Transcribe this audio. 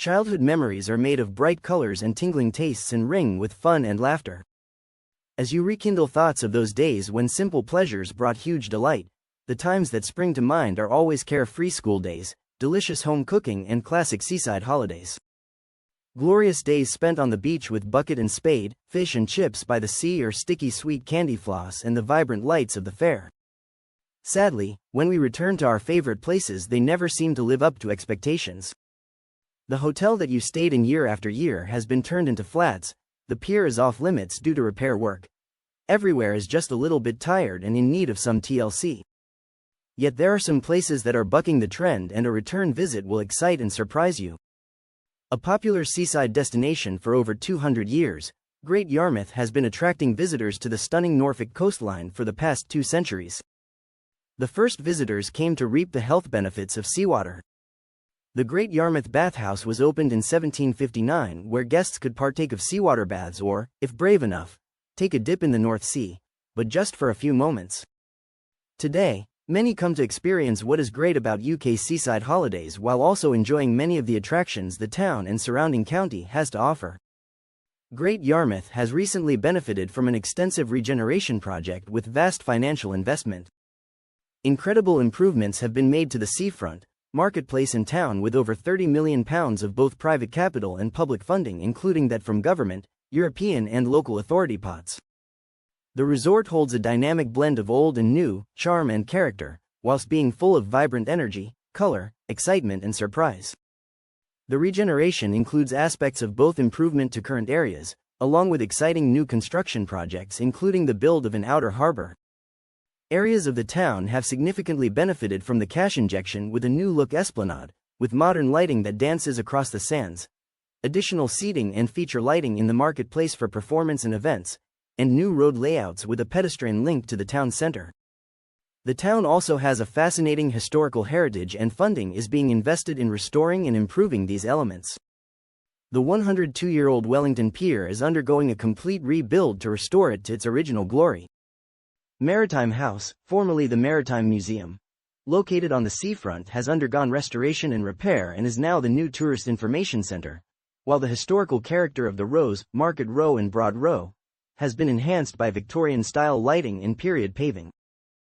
Childhood memories are made of bright colors and tingling tastes and ring with fun and laughter. As you rekindle thoughts of those days when simple pleasures brought huge delight, the times that spring to mind are always carefree school days, delicious home cooking and classic seaside holidays. Glorious days spent on the beach with bucket and spade, fish and chips by the sea, or sticky sweet candy floss and the vibrant lights of the fair. Sadly, when we return to our favorite places, they never seem to live up to expectations. The hotel that you stayed in year after year has been turned into flats, the pier is off limits due to repair work. Everywhere is just a little bit tired and in need of some TLC. Yet there are some places that are bucking the trend, and a return visit will excite and surprise you. A popular seaside destination for over 200 years, Great Yarmouth has been attracting visitors to the stunning Norfolk coastline for the past 2 centuries. The first visitors came to reap the health benefits of seawater. The Great Yarmouth Bathhouse was opened in 1759, where guests could partake of seawater baths or, if brave enough, take a dip in the North Sea, but just for a few moments. Today, many come to experience what is great about UK seaside holidays while also enjoying many of the attractions the town and surrounding county has to offer. Great Yarmouth has recently benefited from an extensive regeneration project with vast financial investment. Incredible improvements have been made to the seafront, marketplace and town, with over £30 million of both private capital and public funding, including that from government, European and local authority pots. The resort holds a dynamic blend of old and new, charm and character, whilst being full of vibrant energy, color, excitement and surprise. The regeneration includes aspects of both improvement to current areas, along with exciting new construction projects including the build of an outer harbor. Areas of the town have significantly benefited from the cash injection with a new look esplanade, with modern lighting that dances across the sands, additional seating and feature lighting in the marketplace for performance and events, and new road layouts with a pedestrian link to the town center. The town also has a fascinating historical heritage, and funding is being invested in restoring and improving these elements. The 102-year-old Wellington Pier is undergoing a complete rebuild to restore it to its original glory. Maritime House, formerly the Maritime Museum, located on the seafront, has undergone restoration and repair and is now the new tourist information center, while the historical character of the Rose, Market Row and Broad Row has been enhanced by Victorian-style lighting and period paving.